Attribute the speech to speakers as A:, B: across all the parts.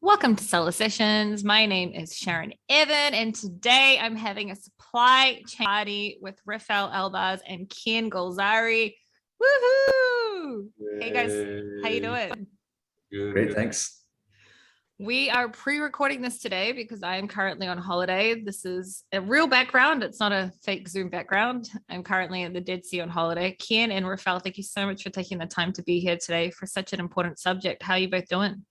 A: Welcome to Solar Sessions. My name is Sharon Evan, and today I'm having a supply chain party with Refael Elbaz and Kian Golzari. Woohoo! Hey guys, how you doing?
B: Good.
C: Great, thanks.
A: We are pre-recording this today because I am currently on holiday. This is a real background. It's not a fake Zoom background. I'm currently in the Dead Sea on holiday. Kian and Refael, thank you so much for taking the time to be here today for such an important subject. How are you both doing?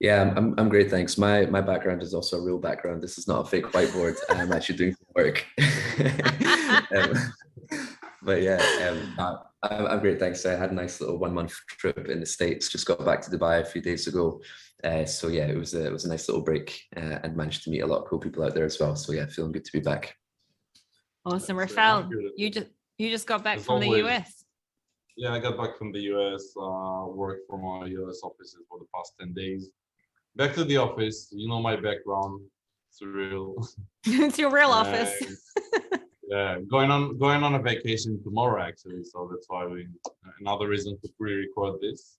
C: Yeah, I'm great, thanks. My background is also a real background. This is not a fake whiteboard. I'm actually doing some work. But yeah, I'm great, thanks. I had a nice little 1 month trip in the States. Just got back to Dubai a few days ago. So yeah, it was a nice little break, and managed to meet a lot of cool people out there as well. So yeah, feeling good to be back.
A: Awesome, Refael. You just got back from the US.
B: Yeah, I got back from the US. Worked from our US offices for the past 10 days. Back to the office. You know my background. It's real.
A: It's your real office.
B: Yeah, going on a vacation tomorrow actually. So that's why another reason to pre-record this.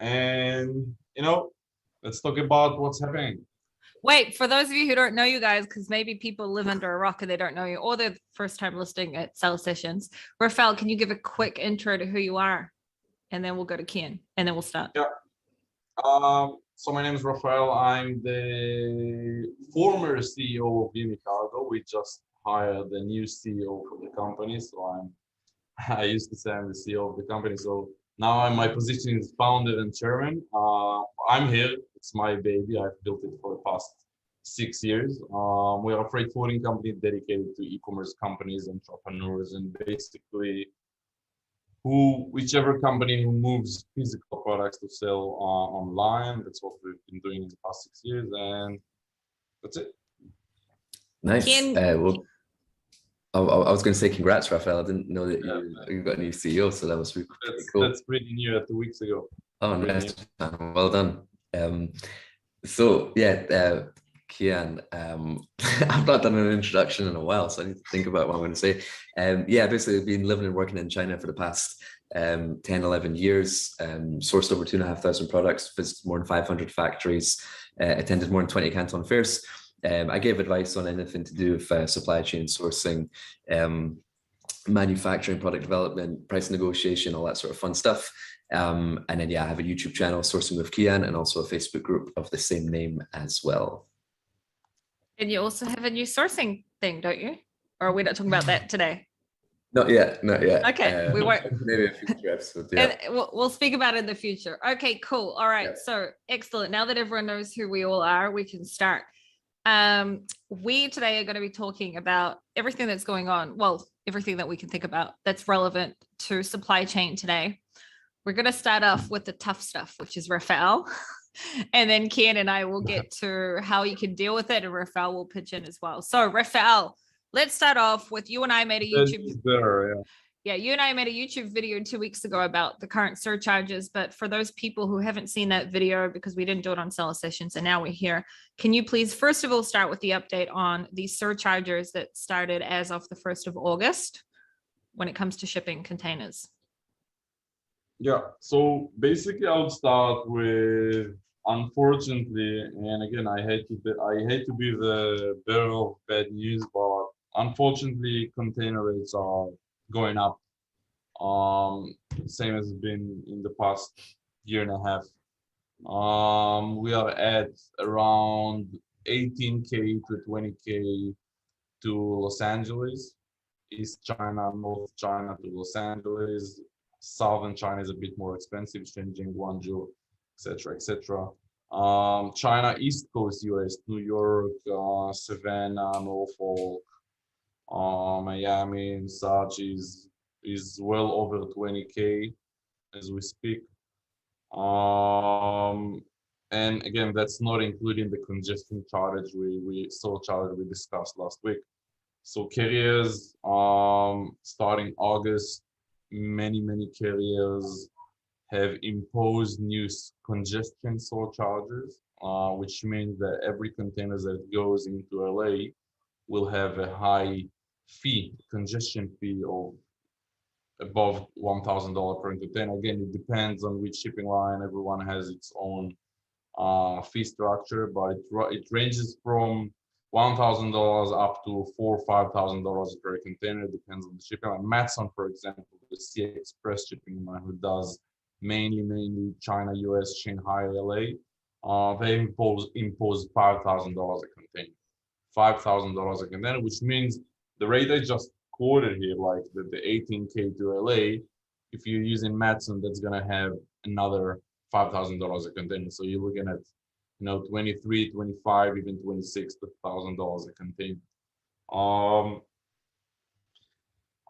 B: And let's talk about what's happening.
A: Wait, for those of you who don't know you guys, because maybe people live under a rock and they don't know you, or they're first time listening at Solar Sessions. Refael, can you give a quick intro to who you are? And then we'll go to Kian, and then we'll start.
B: Yeah. So my name is Refael. I'm the former CEO of Unicargo. We just hired the new CEO for the company. So I used to say I'm the CEO of the company. So now my position is founder and chairman. I'm here. It's my baby. I've built it for the past 6 years. We are a freight forwarding company dedicated to e-commerce companies, entrepreneurs, and basically whichever company who moves physical products to sell online. That's what we've been doing in the past 6 years, and that's it.
C: Nice. Well, I was going to say congrats, Refael. I didn't know that you got a new CEO, so that was really cool.
B: That's pretty new. 2 weeks ago.
C: Oh, nice. Well done. So yeah, Kian, I've not done an introduction in a while, so I need to think about what I'm going to say. Yeah, basically I've been living and working in China for the past 10, 11 years, sourced over 2,500 products, visited more than 500 factories, attended more than 20 Canton fairs. I gave advice on anything to do with supply chain sourcing, manufacturing, product development, price negotiation, all that sort of fun stuff. And then, yeah, I have a YouTube channel, Sourcing with Kian, and also a Facebook group of the same name as well.
A: And you also have a new sourcing thing, don't you? Or are we not talking about that today?
C: Not yet.
A: Okay, we won't.
C: Maybe a future episode. Yeah.
A: And we'll speak about it in the future. Okay, cool. All right. Yeah. So excellent. Now that everyone knows who we all are, we can start. We today are going to be talking about everything that's going on. Well, everything that we can think about that's relevant to supply chain today. We're going to start off with the tough stuff, which is Refael. And then Kian and I will get to how you can deal with it, and Refael will pitch in as well. So Refael, let's start off with you and I made a YouTube. Yeah, you and I made a YouTube video 2 weeks ago about the current surcharges. But for those people who haven't seen that video, because we didn't do it on Solar Sessions and now we're here, can you please first of all start with the update on the surcharges that started as of the 1st of August when it comes to shipping containers?
B: Yeah, so basically I'll start with, unfortunately, and again, I hate to be the bearer of bad news, but unfortunately container rates are going up, same as it's been in the past year and a half. We are at around 18K to 20K to Los Angeles, East China, North China to Los Angeles. Southern China is a bit more expensive, Shenzhen, Guangzhou, etc. China, East Coast US, New York, Savannah, Norfolk, Miami, and such is well over 20K as we speak. And again, that's not including the congestion charge we discussed last week. So carriers, starting August, many carriers have imposed new congestion surcharges, which means that every container that goes into LA will have a high congestion fee of above $1,000 per container. Again, it depends on which shipping line. Everyone has its own fee structure, but it ranges from $1,000 up to $4,000 or $5,000 per container, depends on the shipping. Like Matson, for example, the Sea Express shipping line, who does mainly China, US, Shanghai, LA, they impose $5,000 a container. $5,000 a container, which means the rate I just quoted here, like the 18K to LA, if you're using Matson, that's gonna have another $5,000 a container. So you're looking at, 23, 25, even $26,000 a container.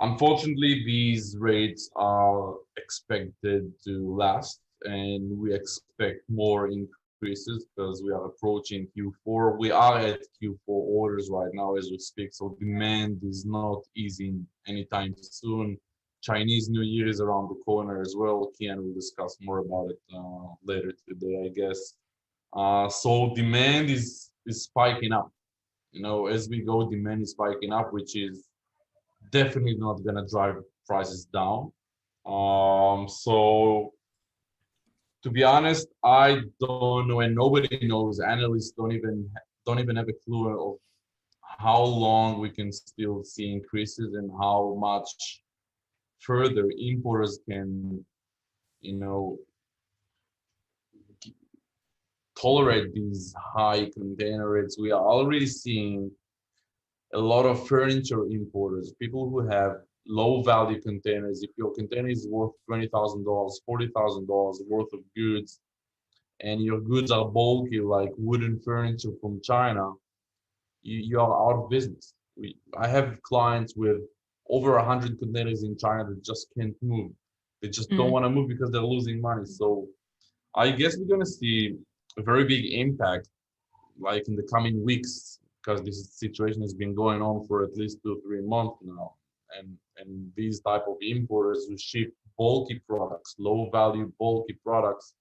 B: Unfortunately, these rates are expected to last, and we expect more increases because we are approaching Q4. We are at Q4 orders right now as we speak, so demand is not easing anytime soon. Chinese New Year is around the corner as well. Kian will discuss more about it later today, I guess. So demand is spiking up. As we go, demand is spiking up, which is definitely not going to drive prices down. So to be honest, I don't know, and nobody knows. Analysts don't even have a clue of how long we can still see increases and how much further importers can, tolerate these high container rates. We are already seeing a lot of furniture importers, people who have low value containers. If your container is worth $20,000, $40,000 worth of goods, and your goods are bulky like wooden furniture from China, you are out of business. I have clients with over 100 containers in China that just can't move. They just don't want to move because they're losing money. So I guess we're going to see a very big impact like in the coming weeks, because this situation has been going on for at least 2-3 months now. And these type of importers who ship bulky products, low value bulky products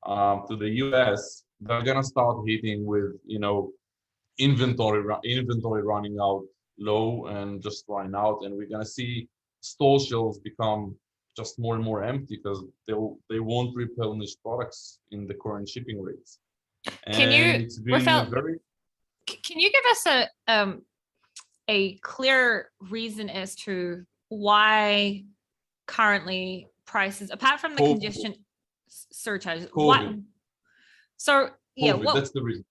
B: to the US, they're gonna start hitting with inventory running out low and just running out, and we're gonna see store shelves become just more and more empty because they won't replenish products in the current shipping rates.
A: Can you, Refael,
B: very...
A: can you give us a clear reason as to why currently prices, apart from the congestion surcharges, so yeah,
B: that's the reason.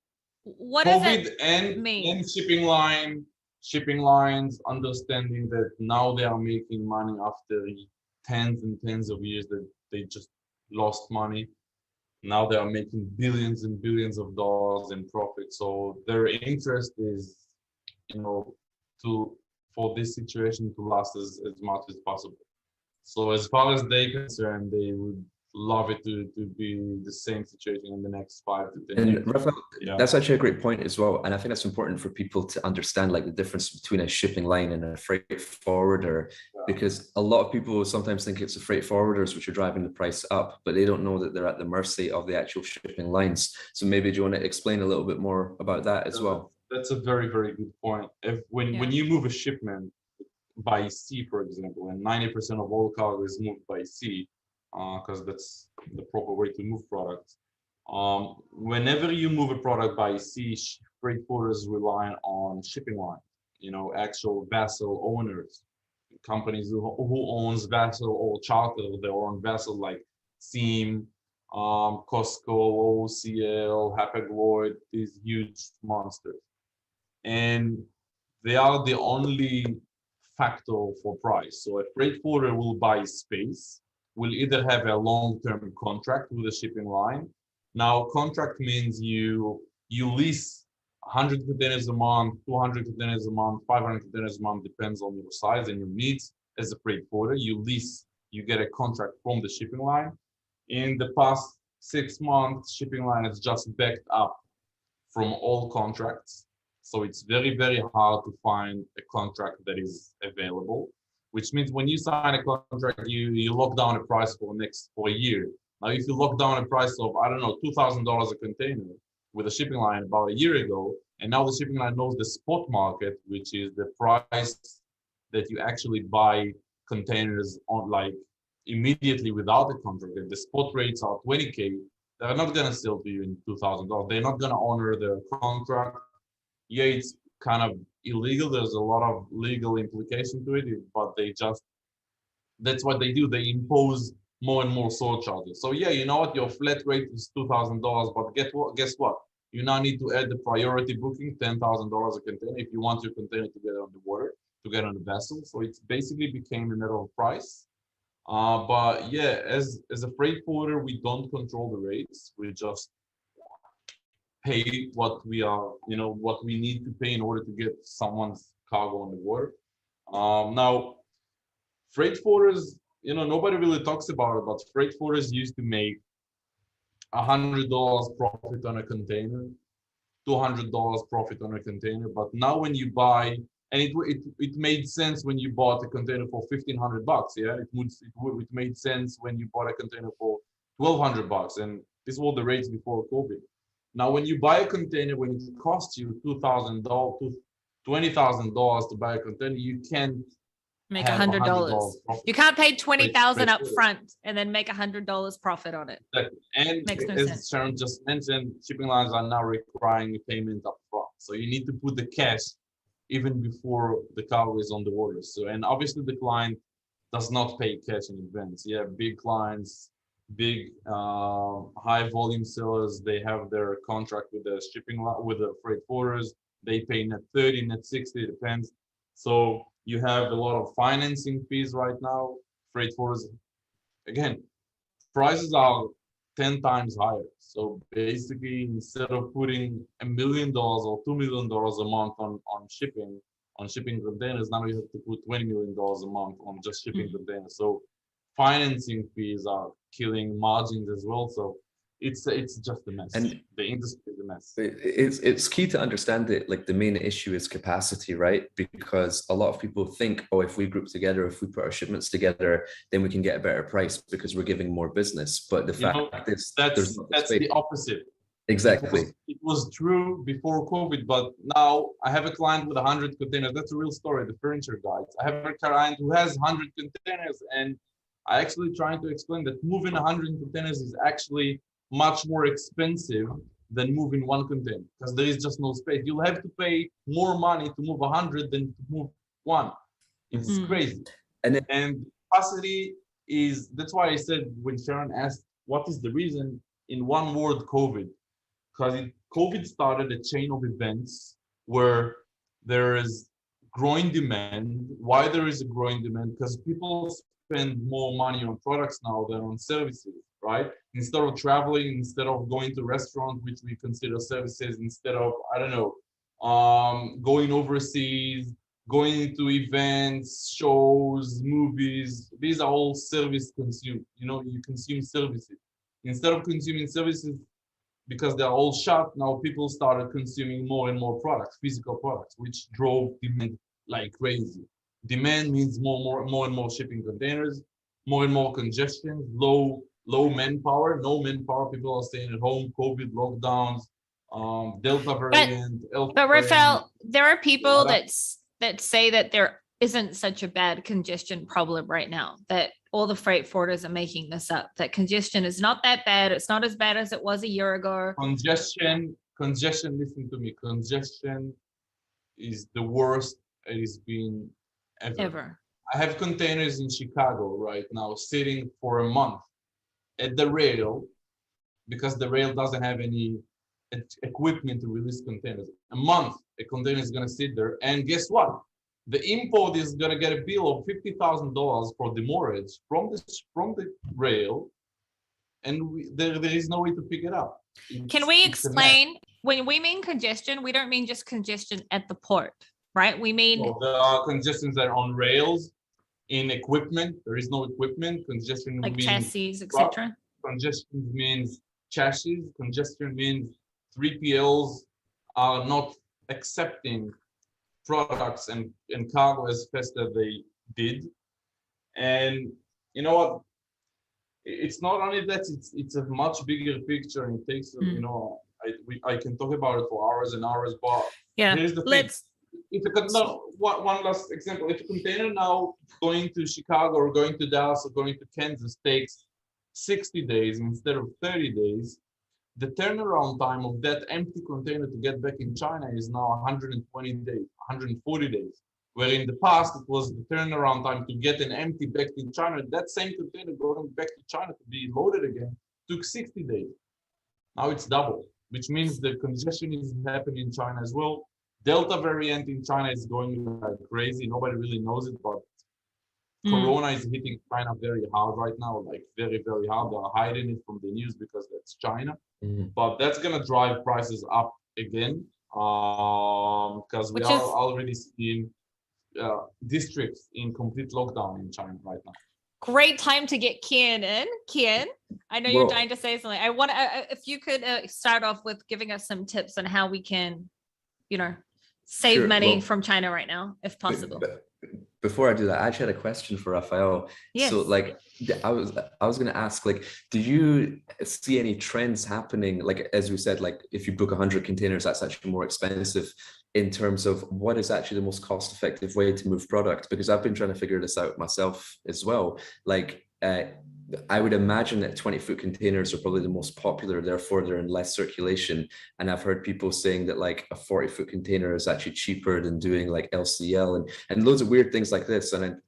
A: What does it
B: mean? And shipping lines understanding that now they are making money after tens and tens of years that they just lost money. Now they are making billions and billions of dollars in profit. So their interest is, for this situation to last as much as possible. So as far as they're concerned, they would love it to be the same situation in the next 5 to 10 years.
C: And Refael, that's actually a great point as well. And I think that's important for people to understand, like the difference between a shipping line and a freight forwarder, because a lot of people sometimes think it's the freight forwarders which are driving the price up, but they don't know that they're at the mercy of the actual shipping lines. So maybe do you want to explain a little bit more about that as well?
B: That's a very, very good point. When you move a shipment by sea, for example, and 90% of all cargo is moved by sea, because that's the proper way to move products. Whenever you move a product by sea, freight forwarders rely on shipping line, actual vessel owners, companies who owns vessel or charter their own vessel, like Seam, Costco, OCL, Hapag-Lloyd, these huge monsters. And they are the only factor for price. So a freight forwarder will buy space, will either have a long-term contract with a shipping line. Now, contract means you lease 100 containers a month, 200 containers a month, 500 containers a month, depends on your size and your needs as a freight forwarder. You get a contract from the shipping line. In the past 6 months, shipping line has just backed up from all contracts. So it's very, very hard to find a contract that is available, which means when you sign a contract, you lock down a price for a year. Now, if you lock down a price of, I don't know, $2,000 a container with a shipping line about a year ago, and now the shipping line knows the spot market, which is the price that you actually buy containers on, like immediately without the contract. If the spot rates are 20K, They're not gonna sell to you in $2,000. They're not gonna honor their contract. Yeah, it's kind of illegal. There's a lot of legal implication to it, but that's what they do. They impose more and more surcharges. So yeah, you know what? Your flat rate is $2,000, but guess what? You now need to add the priority booking, $10,000 a container, if you want your container to get on the water, to get on the vessel. So it's basically became a matter of price. But yeah, as a freight forwarder, we don't control the rates. We just pay what we are, what we need to pay in order to get someone's cargo on the water. Now, freight forwarders, nobody really talks about it, but freight forwarders used to make $100 profit on a container, $200 profit on a container. But now when you buy, and it made sense when you bought a container for $1,500. Yeah, it made sense when you bought a container for $1,200, and this were the rates before COVID. Now, when you buy a container, when it costs you $2,000 to $20,000 to buy a container, you can't
A: make
B: have
A: $100. You can't pay $20,000 up front and then make $100 profit on it.
B: Exactly. And
A: makes no
B: as
A: sense.
B: Sharon just mentioned, shipping lines are now requiring a payment up front. So you need to put the cash even before the cargo is on the water. So, and obviously the client does not pay cash in advance. Yeah, big clients, big high volume sellers, they have their contract with the with the freight forwarders. They pay net 30, net 60, it depends. So you have a lot of financing fees right now. Freight forwarders, again, prices are 10 times higher. So basically, instead of putting $1 million or $2 million a month on shipping containers, now you have to put $20 million a month on just shipping containers. So financing fees are killing margins as well. So it's just a mess. And the industry is a mess.
C: It's key to understand that, like, the main issue is capacity, right? Because a lot of people think, oh, if we group together, if we put our shipments together, then we can get a better price because we're giving more business. But the fact is,
B: that's the opposite.
C: Exactly.
B: It was true before COVID, but now I have a client with 100 containers. That's a real story. The furniture guys. I have a client who has 100 containers, and I actually trying to explain that moving 100 containers is actually much more expensive than moving one container because there is just no space. You'll have to pay more money to move 100 than to move one. It's crazy. And capacity is, that's why I said when Sharon asked what is the reason, in one word, COVID. Because COVID started a chain of events where there is growing demand. Why there is a growing demand? Because people spend more money on products now than on services, right? Instead of traveling, instead of going to restaurants, which we consider services, instead of, I don't know, going overseas, going to events, shows, movies, these are all service consumed. You consume services. Instead of consuming services, because they're all shut, now people started consuming more and more products, physical products, which drove demand like crazy. Demand means more and more shipping containers, more and more congestion, low manpower, no manpower. People are staying at home, COVID lockdowns, Delta variant.
A: But Refael, there are people that say that there isn't such a bad congestion problem right now, that all the freight forwarders are making this up, that congestion is not that bad. It's not as bad as it was a year ago.
B: Congestion, listen to me. Congestion is the worst it has been ever. I have containers in Chicago right now sitting for a month at the rail because the rail doesn't have any equipment to release containers. A month, a container is going to sit there. And guess what? The import is going to get a bill of $50,000 for demurrage from the rail. And there is no way to pick it up.
A: Can we explain, when we mean congestion, we don't mean just congestion at the port, right? We mean
B: there are congestions that are on rails, in equipment. There is no equipment. Congestion
A: like
B: means
A: chassis, etc.
B: Congestion means chassis. Congestion means 3PLs are not accepting products and cargo as fast as they did. And you know what? It's not only that, it's a much bigger picture, and it takes I can talk about it for hours and hours, but here's the thing. One last example. If a container now going to Chicago or going to Dallas or going to Kansas takes 60 days instead of 30 days, the turnaround time of that empty container to get back in China is now 120 days, 140 days. Where in the past, it was the turnaround time to get an empty back in China. That same container going back to China to be loaded again took 60 days. Now it's double, which means the congestion is happening in China as well. Delta variant in China is going like crazy. Nobody really knows it, but Corona is hitting China very hard right now, like very, very hard. They're hiding it from the news because that's China. But that's going to drive prices up again because we are already seeing districts in complete lockdown in China right now.
A: Great time to get Kian in. Kian, I know you're dying to say something. I want to, if you could start off with giving us some tips on how we can, save money from China right now, if possible.
C: Before I do that, I actually had a question for Refael.
A: Yes.
C: So like, I was going to ask, like, do you see any trends happening? Like, as we said, like if you book 100 containers, that's actually more expensive in terms of what is actually the most cost-effective way to move product? Because I've been trying to figure this out myself as well. Like, I would imagine that 20-foot containers are probably the most popular, therefore they're in less circulation. And I've heard people saying that like a 40-foot container is actually cheaper than doing like LCL and loads of weird things like this. And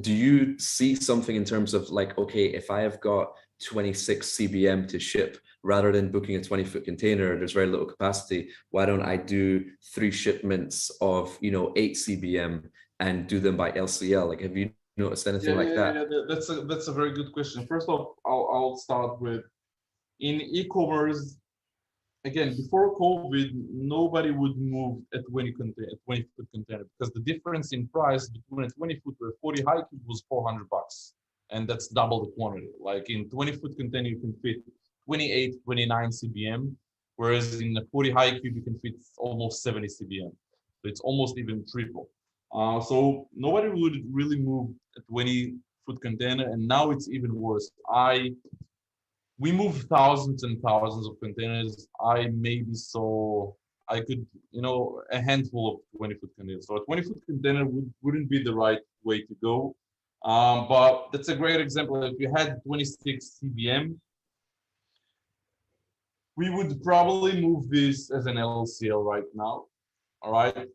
C: do you see something in terms of like, okay, if I have got 26 CBM to ship, rather than booking a 20-foot container, there's very little capacity, why don't I do 3 shipments of, 8 CBM and do them by LCL? Like, have you noticed anything like that?
B: Yeah, that's a very good question. First off, I'll start with, in e-commerce, again, before COVID, nobody would move a 20-foot container because the difference in price between a 20-foot or a 40 high cube was $400, and that's double the quantity. Like in 20-foot container, you can fit 28, 29 CBM, whereas in a 40 high cube, you can fit almost 70 CBM. So it's almost even triple. So nobody would really move a 20-foot container, and now it's even worse. We move thousands and thousands of containers. I could, a handful of 20-foot containers. So a 20-foot container wouldn't be the right way to go. But that's a great example. If you had 26 CBM, we would probably move this as an LCL right now. All right.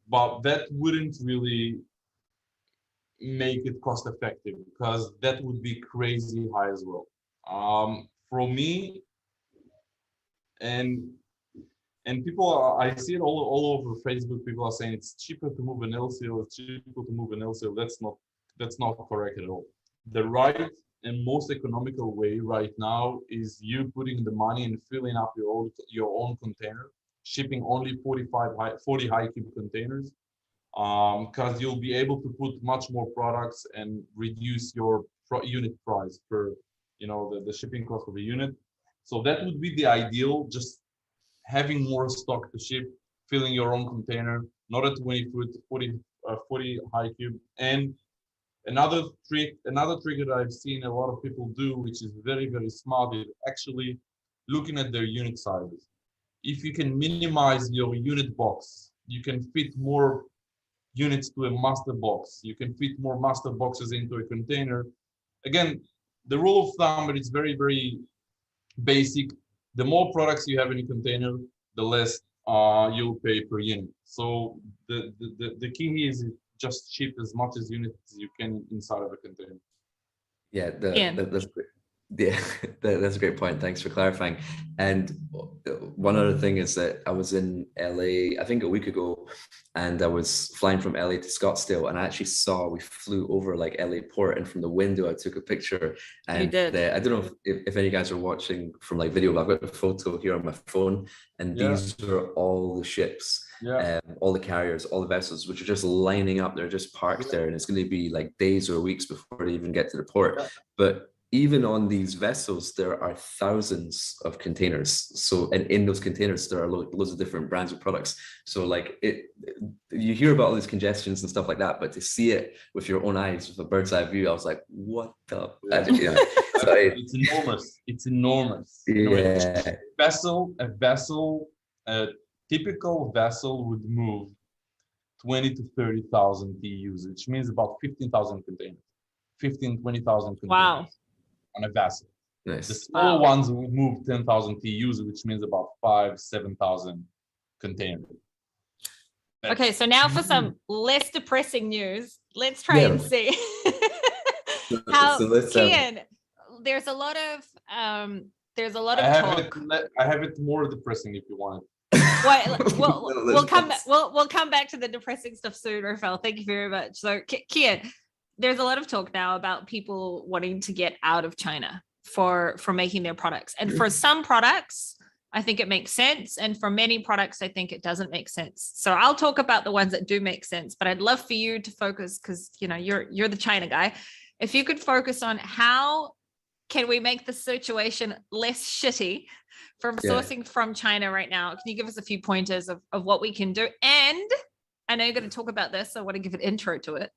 B: But that wouldn't really make it cost effective because that would be crazy high as well. For me, and people, I see it all over Facebook. People are saying it's cheaper to move an LCL. It's cheaper to move an LCL. That's not correct at all. The right and most economical way right now is you putting the money and filling up your own container, shipping only 40 high cube containers, because you'll be able to put much more products and reduce your unit price per, the shipping cost of a unit. So that would be the ideal, just having more stock to ship, filling your own container, not a 20-foot, 40 high cube. And another trick that I've seen a lot of people do, which is very, very smart, is actually looking at their unit sizes. If you can minimize your unit box, you can fit more units to a master box. You can fit more master boxes into a container. Again, the rule of thumb, but it's very, very basic. The more products you have in a container, the less you'll pay per unit. So the key is just ship as much as units as you can inside of a container.
C: Yeah, that's great. Yeah, that's a great point. Thanks for clarifying. And one other thing is that I was in LA, I think a week ago, and I was flying from LA to Scottsdale, and I actually we flew over like LA port, and from the window I took a picture. And
A: you did.
C: I don't know if any of you guys are watching from like video, but I've got a photo here on my phone, and these are all the ships, all the carriers, all the vessels, which are just lining up. They're just parked there, and it's going to be like days or weeks before they even get to the port. But even on these vessels, there are thousands of containers. So, and in those containers, there are loads of different brands of products. So like you hear about all these congestions and stuff like that, but to see it with your own eyes, with a bird's eye view, I was like, what the?
B: It's enormous. It's enormous.
C: Yeah.
B: A typical vessel would move 20 to 30,000 TEUs, which means about 15,000 containers. 20,000 containers.
A: Wow.
B: On a vessel. The
C: Nice.
B: smaller
A: Wow.
B: ones would move 10,000 TEUs, which means about 7,000 containers.
A: Okay, so now for some less depressing news, let's try
C: Yeah.
A: and see
C: So
A: how
C: let's
A: Kian. There's a lot of
B: I have
A: talk.
B: I have it more depressing if you want it.
A: Well,
C: No,
A: we'll come
C: let's-
A: we'll come back to the depressing stuff soon, Refael. Thank you very much. So, Kian, there's a lot of talk now about people wanting to get out of China for making their products, and for some products, I think it makes sense, and for many products, I think it doesn't make sense. So I'll talk about the ones that do make sense, but I'd love for you to focus, because you're the China guy. If you could focus on how can we make the situation less shitty from sourcing from China right now? Can you give us a few pointers of what we can do? And I know you're going to talk about this, so I want to give an intro to it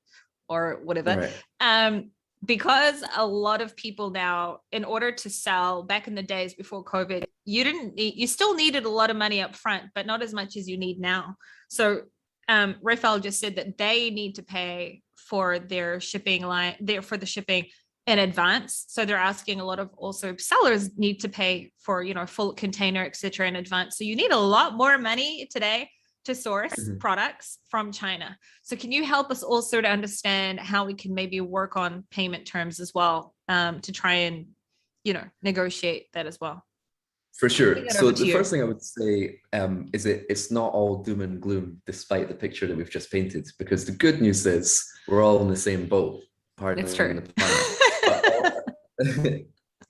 A: or whatever.
C: Right.
A: Because a lot of people now, in order to sell, back in the days before COVID, you still needed a lot of money up front, but not as much as you need now. So Refael just said that they need to pay for their shipping for the shipping in advance. So they're asking a lot of also sellers need to pay for, full container, et cetera, in advance. So you need a lot more money today to source products from China. So can you help us also to understand how we can maybe work on payment terms as well, to try and, negotiate that as well?
C: For sure. So the
A: you.
C: first thing I would say is it's not all doom and gloom, despite the picture that we've just painted, because the good news is we're all in the same boat. Pardon
A: It's true.
C: the pun.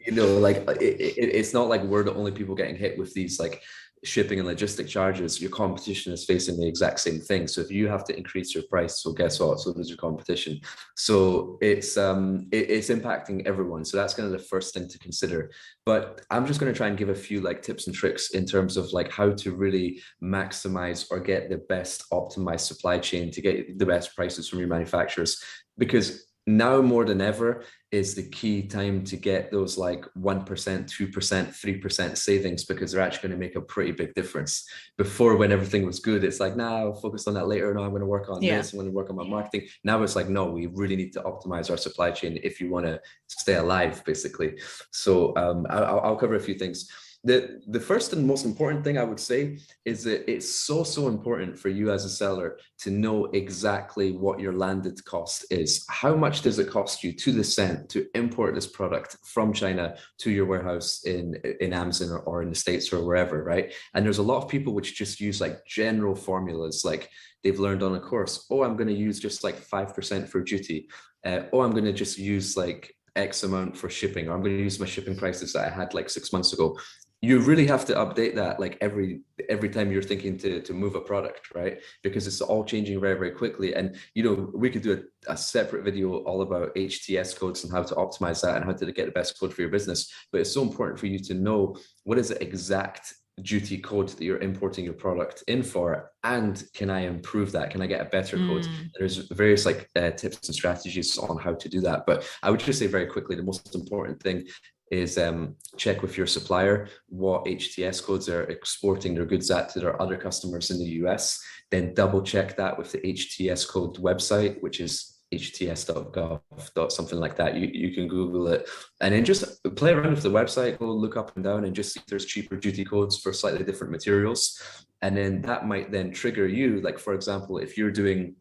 C: It's not like we're the only people getting hit with these like shipping and logistic charges. Your competition is facing the exact same thing. So if you have to increase your price, so guess what? So does your competition. So it's impacting everyone. So that's kind of the first thing to consider. But I'm just going to try and give a few like tips and tricks in terms of like how to really maximize or get the best optimized supply chain to get the best prices from your manufacturers, because now more than ever is the key time to get those like 1%, 2%, 3% savings, because they're actually going to make a pretty big difference. Before, when everything was good, it's like, nah, I'll focus on that later. No, I'm going to work on this. I'm going to work on my marketing. Now it's like, no, we really need to optimize our supply chain if you want to stay alive, basically. So I'll cover a few things. The first and most important thing I would say is that it's so important for you as a seller to know exactly what your landed cost is. How much does it cost you to the cent to import this product from China to your warehouse in Amazon or in the States or wherever, right? And there's a lot of people which just use like general formulas, like they've learned on a course. Oh, I'm going to use just like 5% for duty. Oh, I'm going to just use like X amount for shipping, or I'm going to use my shipping prices that I had like 6 months ago. You really have to update that like every time you're thinking to move a product, right? Because it's all changing very, very quickly. And, we could do a separate video all about HTS codes and how to optimize that and how to get the best code for your business. But it's so important for you to know what is the exact duty code that you're importing your product in for, and can I improve that? Can I get a better code? There's various like tips and strategies on how to do that. But I would just say very quickly, the most important thing is check with your supplier what HTS codes they're exporting their goods at to their other customers in the US. Then double check that with the HTS code website, which is hts.gov. something like that. You can Google it, and then just play around with the website, go look up and down and just see if there's cheaper duty codes for slightly different materials. And then that might then trigger you, like for example, if you're doing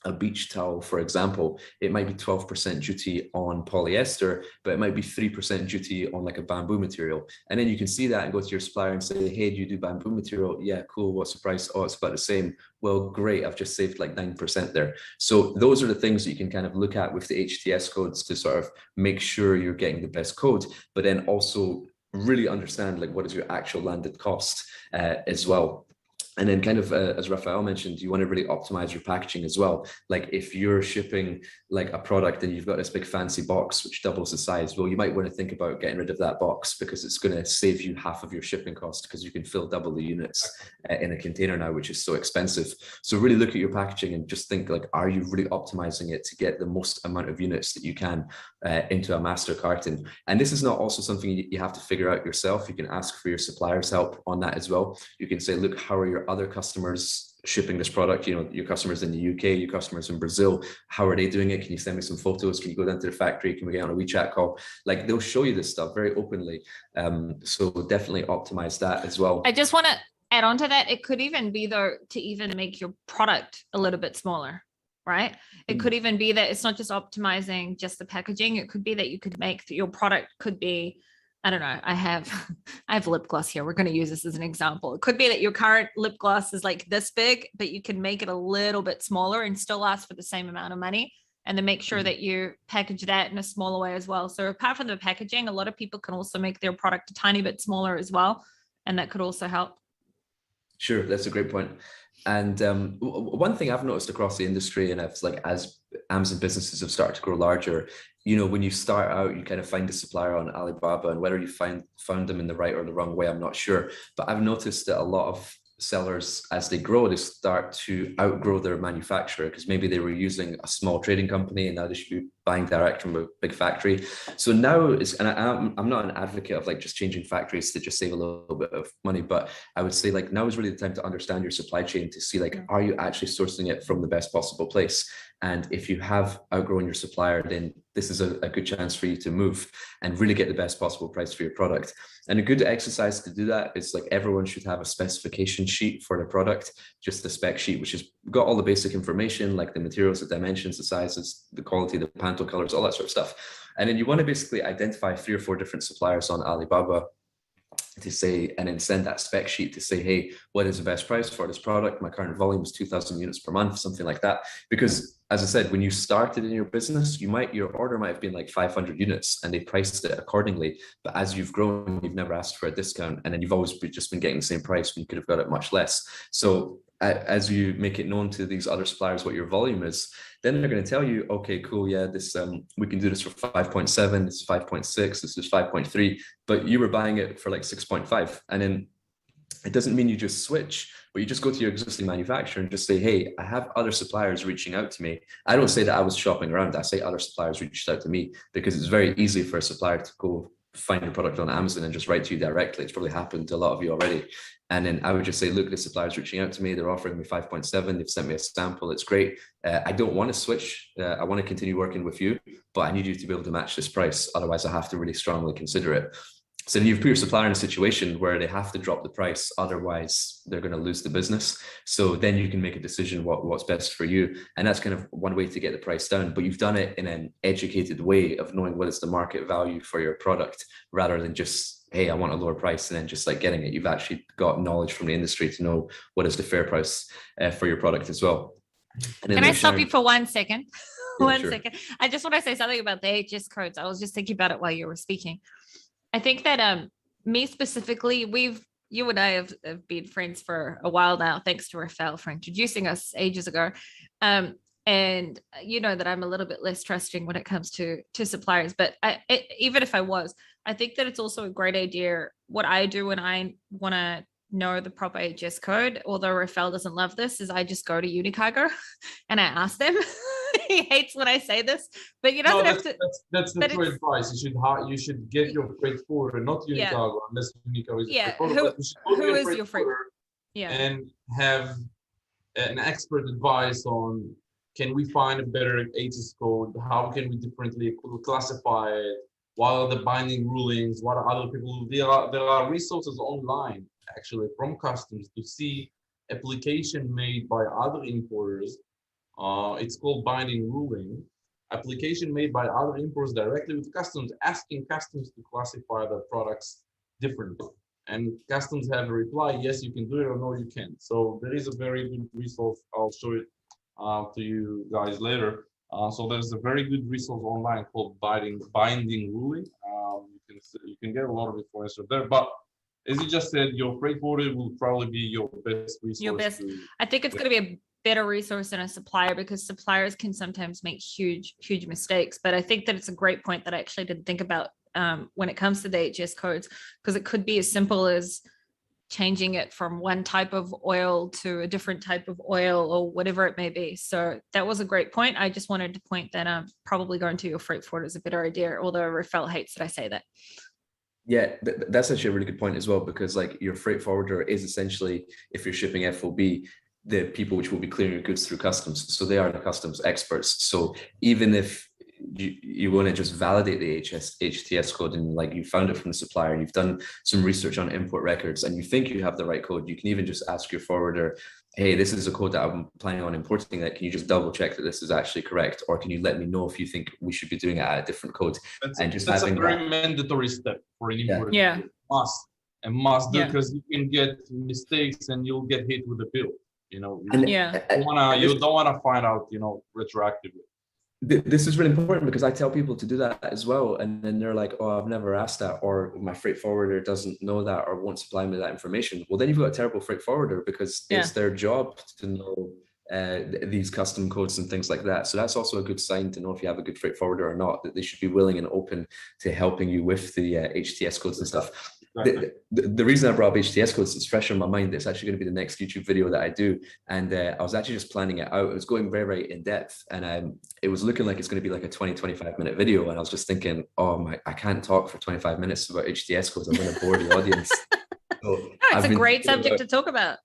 C: a beach towel, for example, it might be 12% duty on polyester, but it might be 3% duty on like a bamboo material. And then you can see that and go to your supplier and say, hey, do you do bamboo material? Yeah, cool. What's the price? Oh, it's about the same. Well, great. I've just saved like 9% there. So those are the things that you can kind of look at with the HTS codes to sort of make sure you're getting the best code, but then also really understand like what is your actual landed cost as well. And then kind of, as Refael mentioned, you want to really optimize your packaging as well. Like if you're shipping like a product and you've got this big fancy box, which doubles the size, well, you might want to think about getting rid of that box, because it's going to save you half of your shipping cost, because you can fill double the units in a container now, which is so expensive. So really look at your packaging and just think like, are you really optimizing it to get the most amount of units that you can into a master carton? And this is not also something you have to figure out yourself. You can ask for your supplier's help on that as well. You can say, look, how are your other customers shipping this product? You know, your customers in the UK, your customers in Brazil, how are they doing it? Can you send me some photos? Can you go down to the factory? Can we get on a WeChat call? Like, they'll show you this stuff very openly. So definitely optimize that as well.
A: I just want to add on to that. It could even be though to even make your product a little bit smaller, right? It could even be that it's not just optimizing just the packaging. It could be that you could make your product could be, I don't know, I have lip gloss here. We're going to use this as an example. It could be that your current lip gloss is like this big, but you can make it a little bit smaller and still ask for the same amount of money. And then make sure that you package that in a smaller way as well. So apart from the packaging, a lot of people can also make their product a tiny bit smaller as well. And that could also help.
C: Sure, that's a great point. And one thing I've noticed across the industry, and it's like as Amazon businesses have started to grow larger, you know, when you start out, you kind of find a supplier on Alibaba, and whether you found them in the right or the wrong way, I'm not sure. But I've noticed that a lot of sellers, as they grow, they start to outgrow their manufacturer, because maybe they were using a small trading company and now they should be buying direct from a big factory. So now it's, and I'm not an advocate of like just changing factories to just save a little bit of money, but I would say like now is really the time to understand your supply chain, to see like, are you actually sourcing it from the best possible place? And if you have outgrown your supplier, then this is a good chance for you to move and really get the best possible price for your product. And a good exercise to do that is like, everyone should have a specification sheet for the product, just the spec sheet, which has got all the basic information, like the materials, the dimensions, the sizes, the quality, the Pantone colors, all that sort of stuff. And then you want to basically identify 3 or 4 different suppliers on Alibaba to say, and then send that spec sheet to say, hey, what is the best price for this product? My current volume is 2,000 units per month, something like that. Because as I said, when you started in your business, your order might have been like 500 units and they priced it accordingly. But as you've grown, you've never asked for a discount. And then you've always just been getting the same price when you could have got it much less. So as you make it known to these other suppliers what your volume is, then they're going to tell you, okay, cool, yeah, this we can do this for 5.7, this is 5.6, this is 5.3, but you were buying it for like 6.5. And then it doesn't mean you just switch, but you just go to your existing manufacturer and just say, hey, I have other suppliers reaching out to me. I don't say that I was shopping around. I say other suppliers reached out to me, because it's very easy for a supplier to go find a product on Amazon and just write to you directly. It's probably happened to a lot of you already. And then I would just say, look, the supplier's reaching out to me. They're offering me 5.7. They've sent me a sample. It's great. I don't want to switch. I want to continue working with you, but I need you to be able to match this price. Otherwise, I have to really strongly consider it. So then you've put your supplier in a situation where they have to drop the price. Otherwise, they're going to lose the business. So then you can make a decision what's best for you. And that's kind of one way to get the price down. But you've done it in an educated way of knowing what is the market value for your product, rather than just, hey, I want a lower price and then just like getting it. You've actually got knowledge from the industry to know what is the fair price for your product as well.
A: Can I stop you for 1 second?
C: Yeah,
A: One
C: sure.
A: second. I just want to say something about the HS codes. I was just thinking about it while you were speaking. I think that me specifically, you and I have been friends for a while now, thanks to Refael for introducing us ages ago. And you know that I'm a little bit less trusting when it comes to suppliers, but even if I was, I think that it's also a great idea. What I do when I want to know the proper HS code, although Refael doesn't love this, is I just go to Unicargo and I ask them. He hates when I say this, but you don't have to.
B: That's the true advice. You should get your freight forwarder, not Unicargo, unless Unicargo is
A: yeah.
B: a freight forwarder.
A: Who is your freight? Yeah.
B: And have an expert advice on, can we find a better HS code? How can we differently classify it? What are the binding rulings? What are other people? There are resources online actually from customs to see application made by other importers. It's called binding ruling. Application made by other importers directly with customs, asking customs to classify their products differently. And customs have a reply, yes, you can do it, or no, you can't. So there is a very good resource. I'll show it to you guys later. So there's a very good resource online called binding ruling. You can get a lot of information there. But as you just said, your freight forwarder will probably be your best resource.
A: Your best. I think it's going to be a better resource than a supplier, because suppliers can sometimes make huge mistakes. But I think that it's a great point that I actually didn't think about when it comes to the HS codes, because it could be as simple as changing it from one type of oil to a different type of oil, or whatever it may be. So that was a great point. I just wanted to point that probably going to your freight forwarder is a better idea, although Refael hates that I say that.
C: Yeah, that's actually a really good point as well, because like your freight forwarder is essentially, if you're shipping FOB, the people which will be clearing your goods through customs. So they are the customs experts. So even if you want to just validate the HTS code and like you found it from the supplier and you've done some research on import records and you think you have the right code, you can even just ask your forwarder, hey, this is a code that I'm planning on importing, that can you just double check that this is actually correct, or can you let me know if you think we should be doing it at a different code?
B: That's a very mandatory step for an importer.
A: Yeah.
B: Must do, because you can get mistakes and you'll get hit with a bill. You don't want to find out, retroactively.
C: This is really important because I tell people to do that as well, and then they're like, oh, I've never asked that, or my freight forwarder doesn't know that or won't supply me that information. Well, then you've got a terrible freight forwarder, because it's their job to know these custom codes and things like that. So that's also a good sign to know if you have a good freight forwarder or not, that they should be willing and open to helping you with the HTS codes and stuff. The reason I brought up HTS codes is fresh on my mind. It's actually going to be the next YouTube video that I do, and I was actually just planning it out. It was going very, very in depth, and it was looking like it's going to be like a 20-25 minute video, and I was just thinking, I can't talk for 25 minutes about HTS codes. I'm going to bore the audience. So
A: it's a great subject to talk about.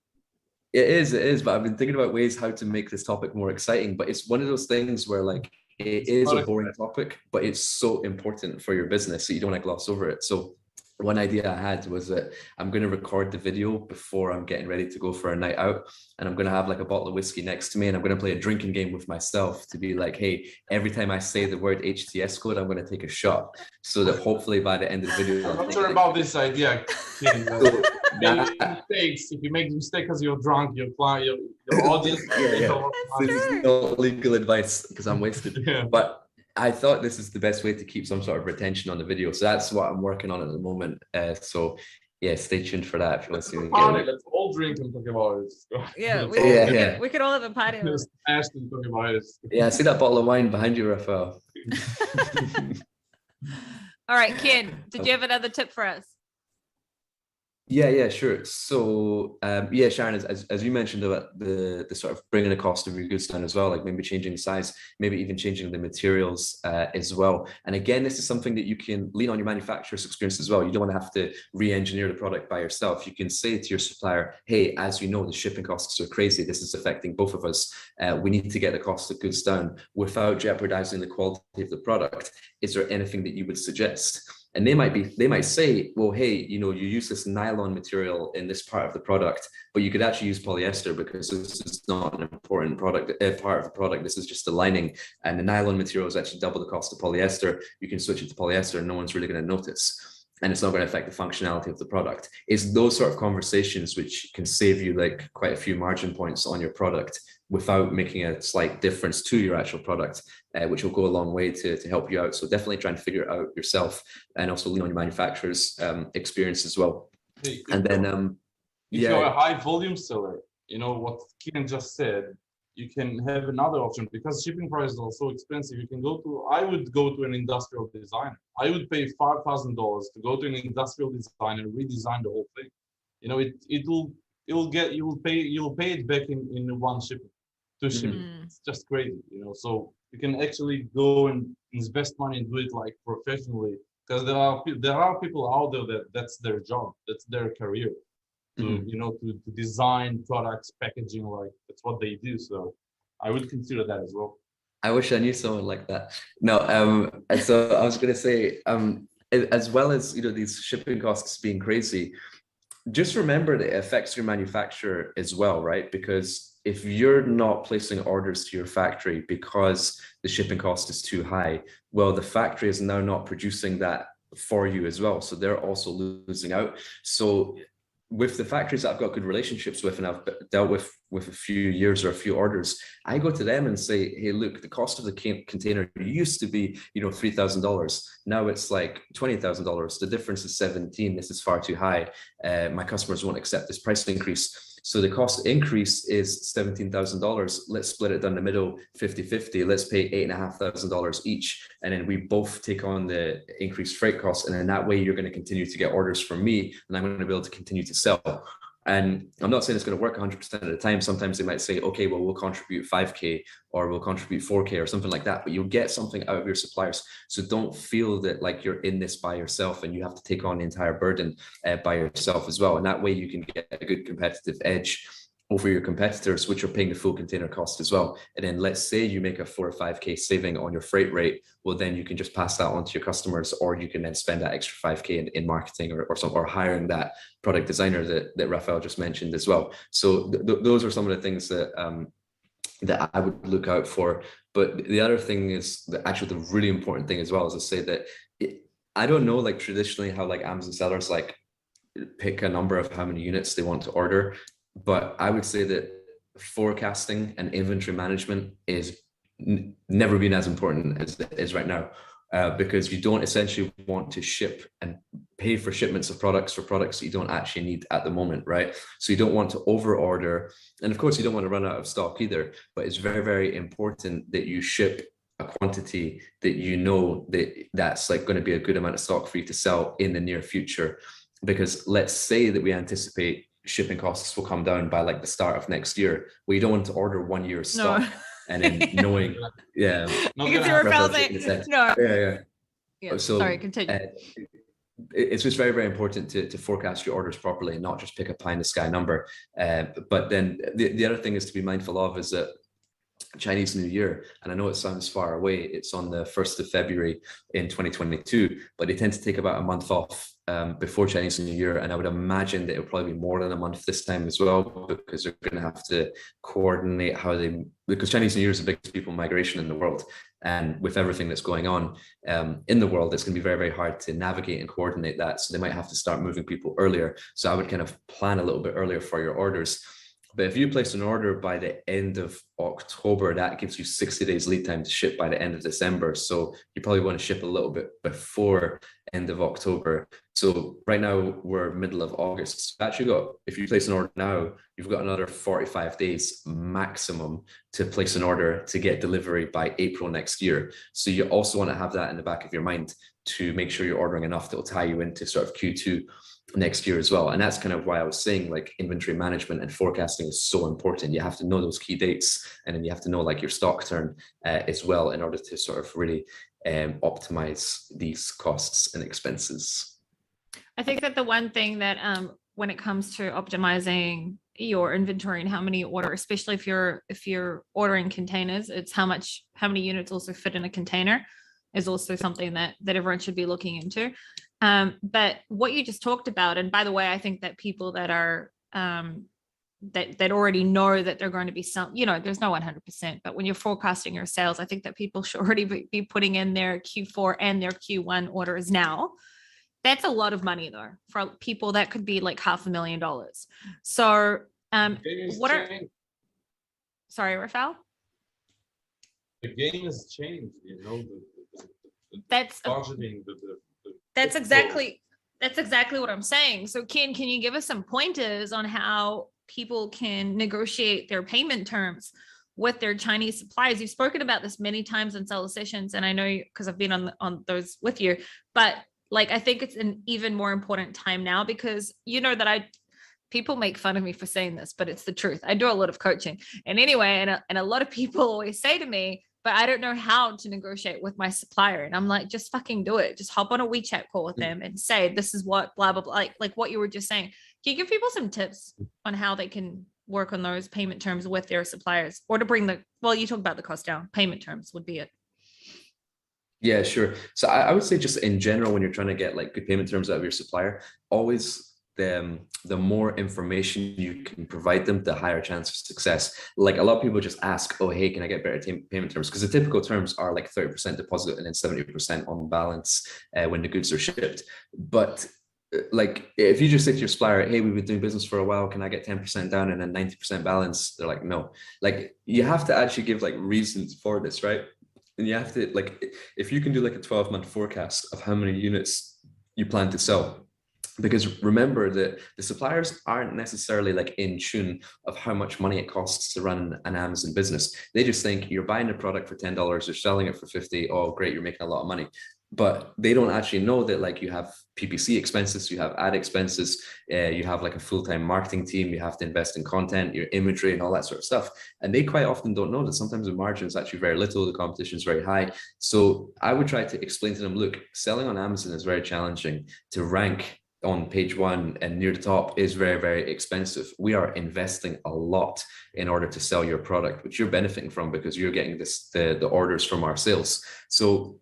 C: It is, but I've been thinking about ways how to make this topic more exciting. But it's one of those things where like it is a boring topic, but it's so important for your business, so you don't want to gloss over it. So one idea I had was that I'm going to record the video before I'm getting ready to go for a night out, and I'm going to have like a bottle of whiskey next to me, and I'm going to play a drinking game with myself to be like, hey, every time I say the word HTS code, I'm going to take a shot, so that hopefully by the end of the video,
B: I'm not sure about this idea. Mistakes. If you make a mistake because you're drunk, your audience.
C: This is not legal advice because I'm wasted. But I thought this is the best way to keep some sort of retention on the video. So that's what I'm working on at the moment. So yeah, stay tuned for that if you want to see me get it.
B: Let's all drink and talk about
A: it. We could all have a party.
B: Just and talk about it.
C: Yeah, I see that bottle of wine behind you, Refael.
A: All right, Kian, did you have another tip for us?
C: Yeah, sure. So, Sharon, as you mentioned about the sort of bringing the cost of your goods down as well, like maybe changing the size, maybe even changing the materials as well. And again, this is something that you can lean on your manufacturer's experience as well. You don't want to have to re-engineer the product by yourself. You can say to your supplier, hey, as you know, the shipping costs are crazy. This is affecting both of us. We need to get the cost of goods down without jeopardizing the quality of the product. Is there anything that you would suggest? And they might say, well, hey, you use this nylon material in this part of the product, but you could actually use polyester because this is not an important part of the product. This is just the lining, and the nylon material is actually double the cost of polyester. You can switch it to polyester and no one's really going to notice, and it's not going to affect the functionality of the product. It's those sort of conversations which can save you like quite a few margin points on your product without making a slight difference to your actual product, which will go a long way to help you out. So definitely try and figure it out yourself, and also lean on your manufacturer's experience as well. And then,
B: if you're a high volume seller, what Kian just said, you can have another option because shipping prices are so expensive. I would go to an industrial designer. I would pay $5,000 to go to an industrial designer and redesign the whole thing. You'll pay it back in one shipping. To ship. It's just crazy, so you can actually go and invest money and do it like professionally, because there are people out there that's their job, that's their career, to design products, packaging, like that's what they do. So I would consider that as well.
C: I wish I knew someone like that. No, so I was going to say, as well as these shipping costs being crazy, just remember that it affects your manufacturer as well, right? Because if you're not placing orders to your factory because the shipping cost is too high, well, the factory is now not producing that for you as well. So they're also losing out. So with the factories that I've got good relationships with and I've dealt with a few years or a few orders, I go to them and say, hey, look, the cost of the container used to be, $3,000. Now it's like $20,000. The difference is 17. This is far too high. My customers won't accept this price increase. So the cost increase is $17,000. Let's split it down the middle, 50-50. Let's pay $8,500 each. And then we both take on the increased freight costs. And then that way you're going to continue to get orders from me, and I'm going to be able to continue to sell. And I'm not saying it's going to work 100% of the time. Sometimes they might say, okay, well, we'll contribute 5K or we'll contribute 4K or something like that, but you'll get something out of your suppliers. So don't feel that like you're in this by yourself and you have to take on the entire burden by yourself as well. And that way you can get a good competitive edge. over your competitors, which are paying the full container cost as well. And then let's say you make a 4 or 5K saving on your freight rate, well, then you can just pass that on to your customers, or you can then spend that extra 5K in marketing or hiring that product designer that Refael just mentioned as well. So those are some of the things that that I would look out for. But the other thing is that actually the really important thing as well is to say that I don't know, like traditionally how like Amazon sellers like pick a number of how many units they want to order. But I would say that forecasting and inventory management is never been as important as it is right now, because you don't essentially want to ship and pay for shipments of products for products that you don't actually need at the moment, right? So you don't want to over order. And of course, you don't want to run out of stock either, but it's very, very important that you ship a quantity that you know that's like going to be a good amount of stock for you to sell in the near future. Because let's say that we anticipate shipping costs will come down by like the start of next year. Well, you don't want to order 1 year's stock and then knowing, yeah.
A: You can see Refael saying, no.
C: Yeah. So,
A: sorry, continue.
C: It's just very, very important to forecast your orders properly and not just pick a pie in the sky number. But then the other thing is to be mindful of is that Chinese New Year, and I know it sounds far away, it's on the 1st of February in 2022, but they tend to take about a month off before Chinese New Year, and I would imagine that it'll probably be more than a month this time as well, because they're going to have to coordinate because Chinese New Year is the biggest people migration in the world, and with everything that's going on in the world, it's going to be very, very hard to navigate and coordinate that, so they might have to start moving people earlier. So I would kind of plan a little bit earlier for your orders. But if you place an order by the end of October, that gives you 60 days lead time to ship by the end of December. So you probably want to ship a little bit before end of October. So right now we're middle of August. If you place an order now, you've got another 45 days maximum to place an order to get delivery by April next year. So you also want to have that in the back of your mind to make sure you're ordering enough that will tie you into sort of Q2 next year as well. And that's kind of why I was saying like inventory management and forecasting is so important. You have to know those key dates, and then you have to know like your stock turn as well in order to sort of really optimize these costs and expenses.
A: I think that the one thing that when it comes to optimizing your inventory and how many you order, especially if you're ordering containers, it's how many units also fit in a container is also something that everyone should be looking into. But what you just talked about, and by the way, I think that people that are that already know that they're going to be some, there's no 100%, but when you're forecasting your sales, I think that people should already be putting in their Q4 and their Q1 orders now. That's a lot of money though. For people, that could be like $500,000. So sorry, Refael?
B: The game has changed,
A: That's
B: budgeting,
A: That's exactly what I'm saying. So Kian, can you give us some pointers on how people can negotiate their payment terms with their Chinese suppliers? You've spoken about this many times in seller sessions, and I know because I've been on those with you, but like, I think it's an even more important time now, because people make fun of me for saying this, but it's the truth. I do a lot of coaching. And anyway, and a lot of people always say to me, but I don't know how to negotiate with my supplier. And I'm like, just fucking do it. Just hop on a WeChat call with them and say, this is what blah, blah, blah, like what you were just saying. Can you give people some tips on how they can work on those payment terms with their suppliers, or to bring you talk about the cost down, payment terms would be it.
C: Yeah, sure. So I would say just in general, when you're trying to get like good payment terms out of your supplier, always the more information you can provide them, the higher chance of success. Like a lot of people just ask, oh, hey, can I get better payment terms? Because the typical terms are like 30% deposit and then 70% on balance when the goods are shipped. But like if you just say to your supplier, hey, we've been doing business for a while, can I get 10% down and then 90% balance? They're like, no. Like you have to actually give like reasons for this, right? And you have to, like, if you can do like a 12-month forecast of how many units you plan to sell, because remember that the suppliers aren't necessarily like in tune of how much money it costs to run an Amazon business. They just think you're buying a product for $10, you're selling it for $50. Oh, great, you're making a lot of money. But they don't actually know that like you have PPC expenses, you have ad expenses, you have like a full-time marketing team, you have to invest in content, your inventory and all that sort of stuff. And they quite often don't know that sometimes the margin is actually very little, the competition is very high. So I would try to explain to them, look, selling on Amazon is very challenging. To rank on page one and near the top is very, very expensive. We are investing a lot in order to sell your product, which you're benefiting from because you're getting the orders from our sales. So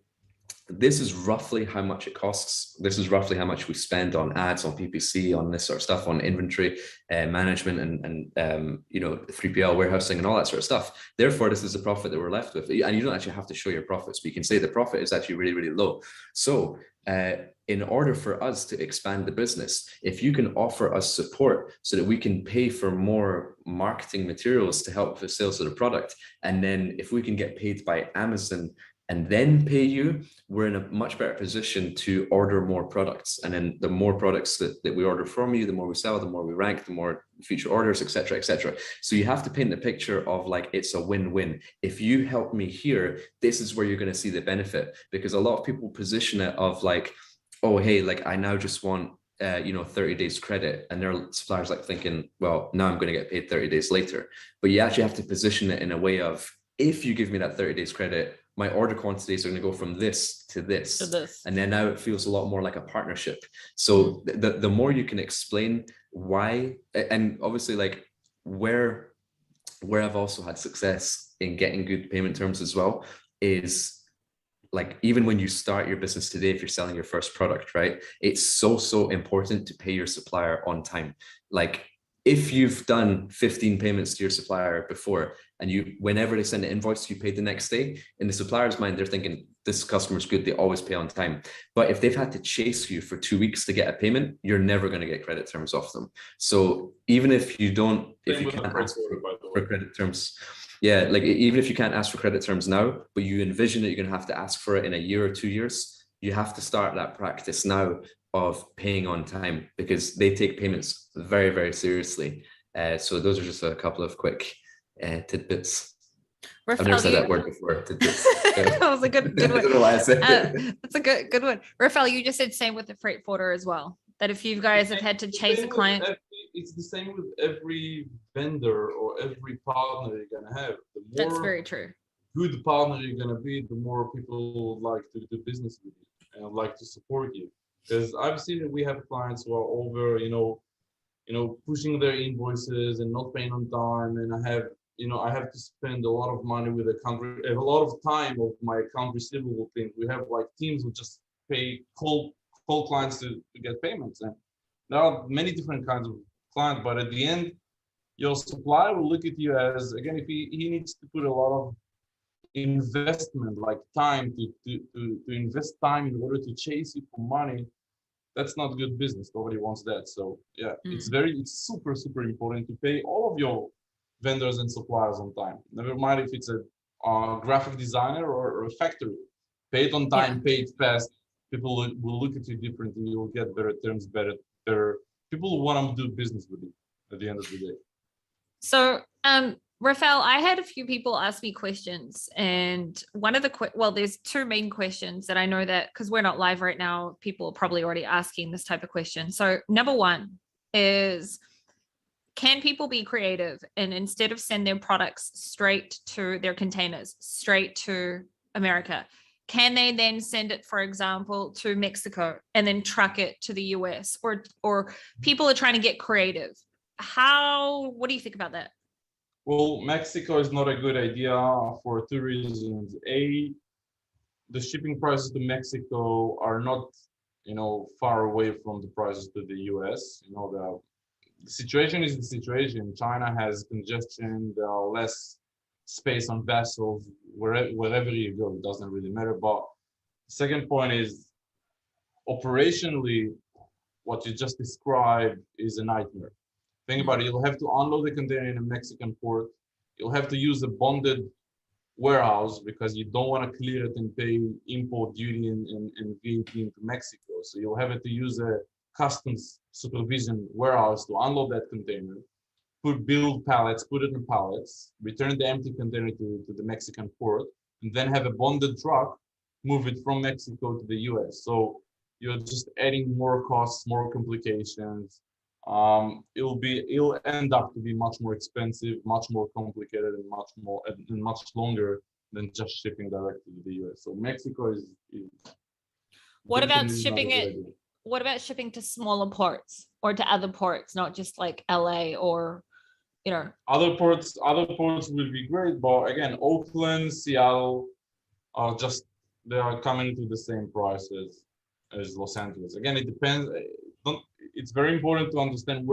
C: this is roughly how much it costs. This is roughly how much we spend on ads, on PPC, on this sort of stuff, on inventory management and 3PL warehousing and all that sort of stuff. Therefore, this is the profit that we're left with. And you don't actually have to show your profits, but you can say the profit is actually really, really low. So in order for us to expand the business, if you can offer us support so that we can pay for more marketing materials to help with the sales of the product, and then if we can get paid by Amazon and then pay you, we're in a much better position to order more products. And then the more products that we order from you, the more we sell, the more we rank, the more future orders, et cetera, et cetera. So you have to paint the picture of like, it's a win-win. If you help me here, this is where you're going to see the benefit, because a lot of people position it of like, oh, hey, like I now just want 30 days credit, and their suppliers like thinking, well, now I'm going to get paid 30 days later. But you actually have to position it in a way of, if you give me that 30 days credit, my order quantities are going to go from this to this. And then now it feels a lot more like a partnership. So the more you can explain why, and obviously like where I've also had success in getting good payment terms as well, is like, even when you start your business today, if you're selling your first product, right? It's so important to pay your supplier on time. Like, if you've done 15 payments to your supplier before, and whenever they send an invoice, you pay the next day, in the supplier's mind, they're thinking, this customer's good, they always pay on time. But if they've had to chase you for 2 weeks to get a payment, you're never going to get credit terms off them. So even if you can't ask for credit terms, yeah, like even if you can't ask for credit terms now, but you envision that you're going to have to ask for it in a year or 2 years, you have to start that practice now of paying on time, because they take payments very, very seriously. So those are just a couple of quick tidbits.
A: Refael,
C: I've never said that word before. Tidbits.
A: That was a good one.
C: I don't know why I said it.
A: That's a good one. Refael, you just said same with the freight forwarder as well. That if you guys have had to chase a client,
B: it's the same with every vendor or every partner you're gonna have. The more
A: that's very true.
B: Good partner you're gonna be, the more people like to do business with you and like to support you. Because I've seen that we have clients who are over, pushing their invoices and not paying on time, and I have to spend a lot of money with a lot of time of my account receivable thing. We have like teams who just call clients to get payments, and there are many different kinds of clients. But at the end, your supplier will look at you as, again, if he needs to put a lot of investment, like time to invest time in order to chase you for money, that's not good business. Nobody wants that. So yeah, it's super important to pay all of your vendors and suppliers on time. Never mind if it's a graphic designer or a factory. Pay it on time, pay it fast. People will look at you differently. You'll get better terms, better. People want to do business with you at the end of the day.
A: So, Refael, I had a few people ask me questions, and one of there's two main questions that I know that, because we're not live right now, people are probably already asking this type of question. So number one is, can people be creative and instead of send their products straight to their containers, straight to America, can they then send it, for example, to Mexico and then truck it to the US? Or people are trying to get creative. What do you think about that?
B: Well, Mexico is not a good idea for two reasons. A, the shipping prices to Mexico are not, far away from the prices to the US. The situation is the situation. China has congestion. There are less space on vessels wherever you go. It doesn't really matter. But the second point is, operationally, what you just described is a nightmare. Think about it. You'll have to unload the container in a Mexican port. You'll have to use a bonded warehouse because you don't want to clear it and pay import duty and VAT into Mexico. So you'll have to use a customs supervision warehouse to unload that container, build pallets, put it in pallets, return the empty container to the Mexican port, and then have a bonded truck move it from Mexico to the US. So you're just adding more costs, more complications. It'll end up to be much more expensive, much more complicated, and much longer than just shipping directly to the US. So Mexico is
A: what about shipping it? what about shipping to smaller ports or to other ports, not just like LA or, you know?
B: Other ports will be great, but again, Oakland, Seattle are just, they are coming to the same price as Los Angeles. Again, it depends. It's very important to understand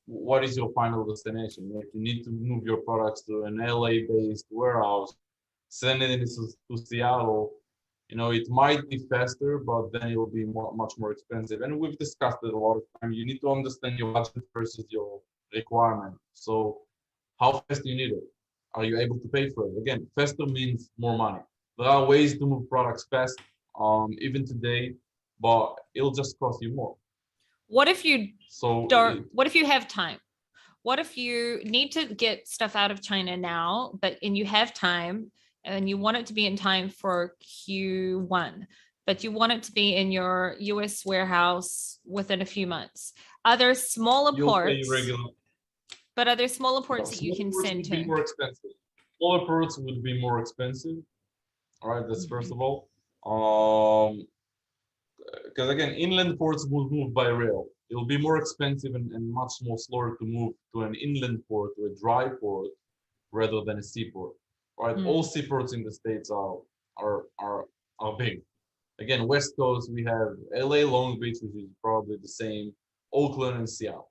B: what is your final destination. If you need to move your products to an LA-based warehouse, send it to Seattle, you know, it might be faster, but then it will be much more expensive. And we've discussed it a lot of time. You need to understand your budget versus your requirement. So how fast do you need it? Are you able to pay for it? Again, faster means more money. There are ways to move products fast, even today, but it'll just cost you more.
A: What if you
B: So
A: what if you have time? What if you need to get stuff out of China now, and you have time and you want it to be in time for Q1, but you want it to be in your US warehouse within a few months? Are there smaller ports? But are there smaller ports that you can send to?
B: More expensive. Smaller ports would be more expensive. All right, that's first of all. Because again, inland ports will move by rail. It'll be more expensive and much more slower to move to an inland port, to a dry port, rather than a seaport. Right? All seaports in the States are big. Again, West Coast, we have LA, Long Beach, which is probably the same, Oakland and Seattle.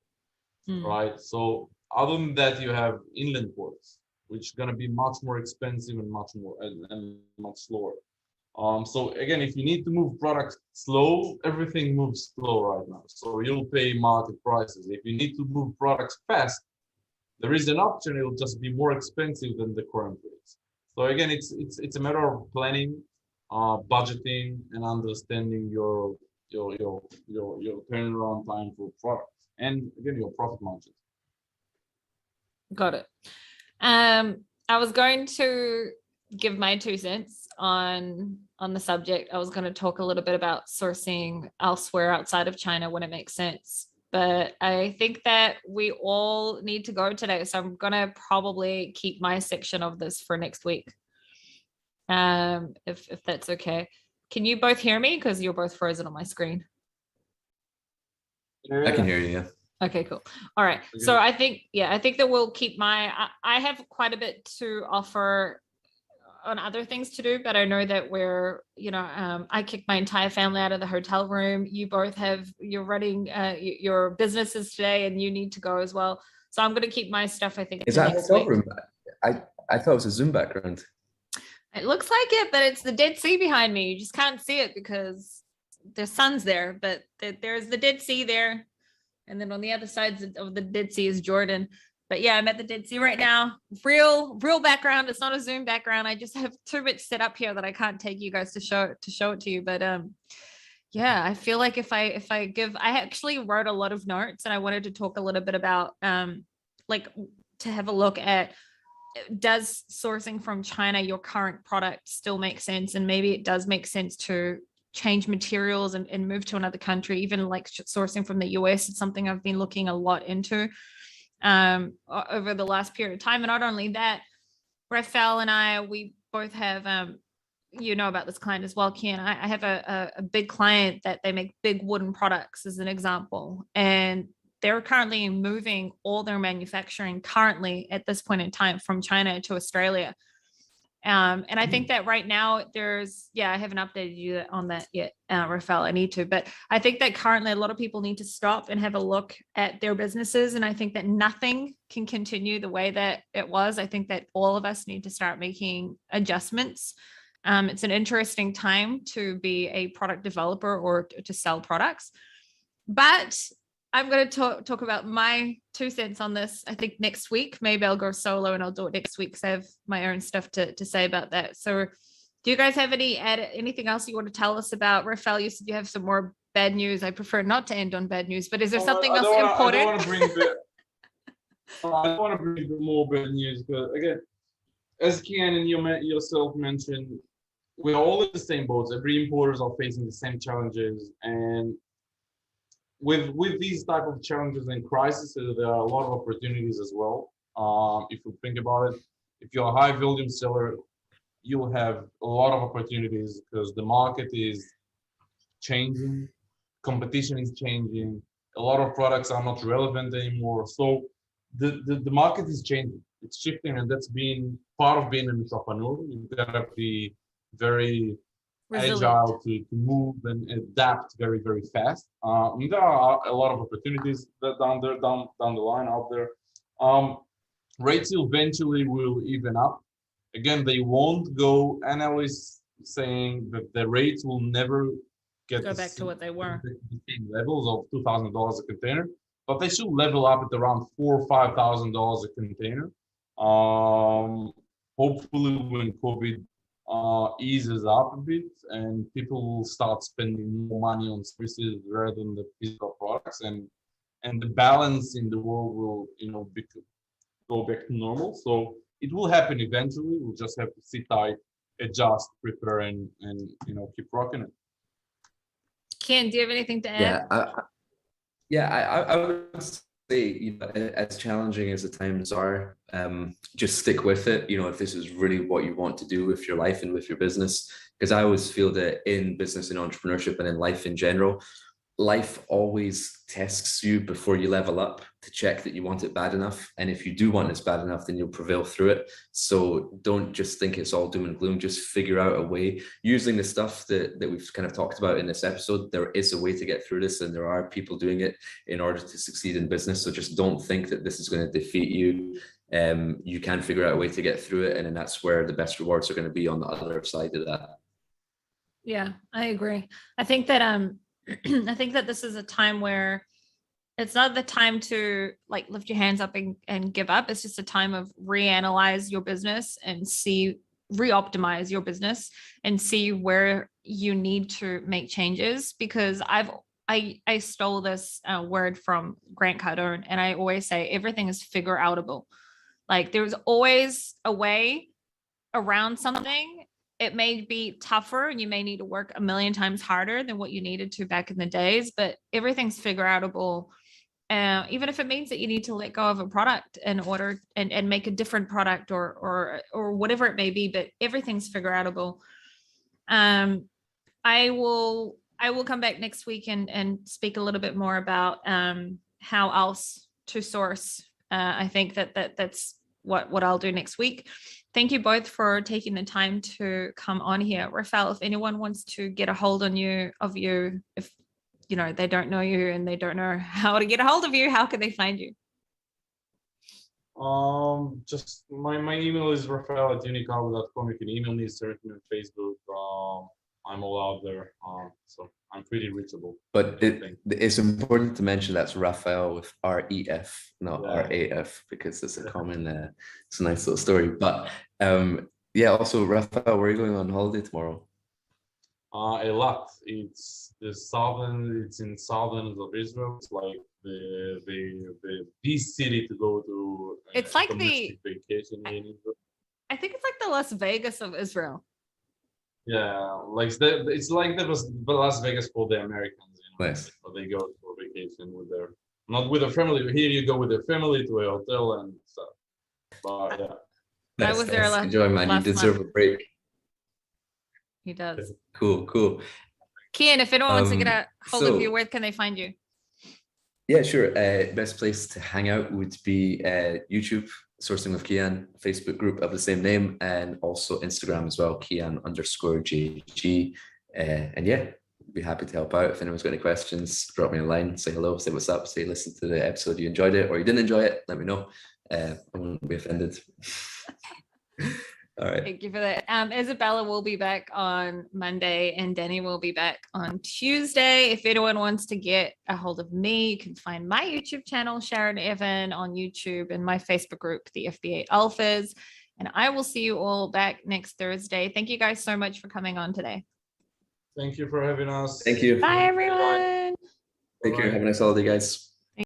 B: Right? So other than that, you have inland ports, which are gonna be much more expensive and much slower. So again, if you need to move products slow, everything moves slow right now. So you'll pay market prices. If you need to move products fast, there is an option. It'll just be more expensive than the current rates. So again, it's a matter of planning, budgeting, and understanding your turnaround time for products, and again your profit margins.
A: Got it. I was going to give my 2 cents on the subject. I was going to talk a little bit about sourcing elsewhere outside of China when it makes sense, but I think that we all need to go today, so I'm going to probably keep my section of this for next week, if that's okay. Can you both hear me, because you're both frozen on my screen?
C: I can hear you. Yeah.
A: Okay, cool. All right. So I think that we'll keep I have quite a bit to offer on other things to do, but I know that I kicked my entire family out of the hotel room. You both you're running your businesses today, and you need to go as well. So I'm going to keep my stuff, I think.
C: Is that a hotel room? I thought it was a Zoom background.
A: It looks like it, but it's the Dead Sea behind me. You just can't see it because the sun's there, but there's the Dead Sea there. And then on the other side of the Dead Sea is Jordan. But yeah, I'm at the Dead Sea right now. Real background. It's not a Zoom background. I just have too much set up here that I can't take you guys to show it to you. But yeah, I feel like I actually wrote a lot of notes, and I wanted to talk a little bit about like to have a look at, does sourcing from China, your current product, still make sense? And maybe it does make sense to change materials and move to another country. Even like sourcing from the US, it's something I've been looking a lot into over the last period of time. And not only that, Refael and we both have about this client as well, Kian. I have a big client that they make big wooden products, as an example, and they're currently moving all their manufacturing currently at this point in time from China to Australia. And I think that right now I haven't updated you on that yet, Refael. I need to, but I think that currently a lot of people need to stop and have a look at their businesses. And I think that nothing can continue the way that it was. I think that all of us need to start making adjustments. It's an interesting time to be a product developer or to sell products, but I'm going to talk about my 2 cents on this. I think next week, maybe I'll go solo and I'll do it next week because I have my own stuff to say about that. So do you guys have anything else you want to tell us about? Refael, you said you have some more bad news. I prefer not to end on bad news, but is there something else important?
B: I don't want to bring more bad news, because again, as Kian and yourself mentioned, we're all in the same boats. Every importers are facing the same challenges, and with these type of challenges and crises, there are a lot of opportunities as well. If you think about it, if you're a high volume seller, you'll have a lot of opportunities because the market is changing. competition is changing. A lot of products are not relevant anymore. So the market is changing. It's shifting, and that's been part of being an entrepreneur. You've got to be very
A: Resilient.
B: agile to move and adapt very, very fast. And there are a lot of opportunities that down the line out there. Rates eventually will even up. Again, they won't go. Analysts saying that the rates will never
A: Go back to what they were.
B: the same levels of $2,000 a container, but they should level up at around $4,000 or $5,000 a container. Hopefully, when COVID eases up a bit and people will start spending more money on services rather than the physical products, and the balance in the world will, go back to normal. So it will happen eventually. We'll just have to sit tight, adjust, prepare, and keep rocking it.
A: Kian, do you have anything to add?
C: I would say, as challenging as the times are, just stick with it. If this is really what you want to do with your life and with your business, because I always feel that in business and entrepreneurship and in life in general, life always tests you before you level up to check that you want it bad enough. And if you do want it bad enough, then you'll prevail through it. So don't just think it's all doom and gloom. Just figure out a way using the stuff that we've kind of talked about in this episode. There is a way to get through this, and there are people doing it in order to succeed in business. So just don't think that this is going to defeat you. You can figure out a way to get through it. And then that's where the best rewards are going to be on the other side of that.
A: Yeah, I agree. I think that I think that this is a time where it's not the time to lift your hands up and give up. It's just a time of reanalyze your business and reoptimize your business and see where you need to make changes. Because I stole this word from Grant Cardone, and I always say everything is figure outable. There's always a way around something. It may be tougher and you may need to work a million times harder than what you needed to back in the days, but everything's figure outable. Even if it means that you need to let go of a product in order and make a different product or whatever it may be, but everything's figure outable. I will come back next week and speak a little bit more about how else to source. I think that's what I'll do next week. Thank you both for taking the time to come on here. Refael, if anyone wants to get a hold of you, if they don't know you and they don't know how to get a hold of you, how can they find you?
B: Just my email is Refael@unicargo.com. You can email me, search me on Facebook. I'm all out there, so I'm pretty reachable.
C: But it's important to mention that's Refael with R-E-F, not R-A-F, because it's a common, it's a nice little story. But also Refael, where are you going on holiday tomorrow?
B: A lot. It's in southern of Israel. It's like the city to go to.
A: It's like
B: vacation in Israel.
A: I think it's like the Las Vegas of Israel.
B: Yeah, it's like the Las Vegas for the Americans.
C: Nice.
B: So they go for vacation not with their family. Here you go with their family to a hotel and stuff. But yeah,
A: I was there last.
C: Enjoy, man. You deserve a break.
A: He does.
C: Cool.
A: Kian, if anyone wants to get a hold of you, where can they find you?
C: Yeah, sure. Best place to hang out would be YouTube, Sourcing with Kian, Facebook group of the same name, and also Instagram as well, Kian_JG. And yeah, be happy to help out. If anyone's got any questions, drop me a line, say hello, say what's up, say listen to the episode, you enjoyed it or you didn't enjoy it, let me know. I won't be offended. All right.
A: Thank you for that. Isabella will be back on Monday and Danny will be back on Tuesday. If anyone wants to get a hold of me, you can find my YouTube channel, Sharon Evan, on YouTube, and my Facebook group, the FBA Alphas. And I will see you all back next Thursday. Thank you guys so much for coming on today.
B: Thank you for having us.
C: Thank you.
A: Bye, everyone.
C: Take care. Have a nice holiday, guys.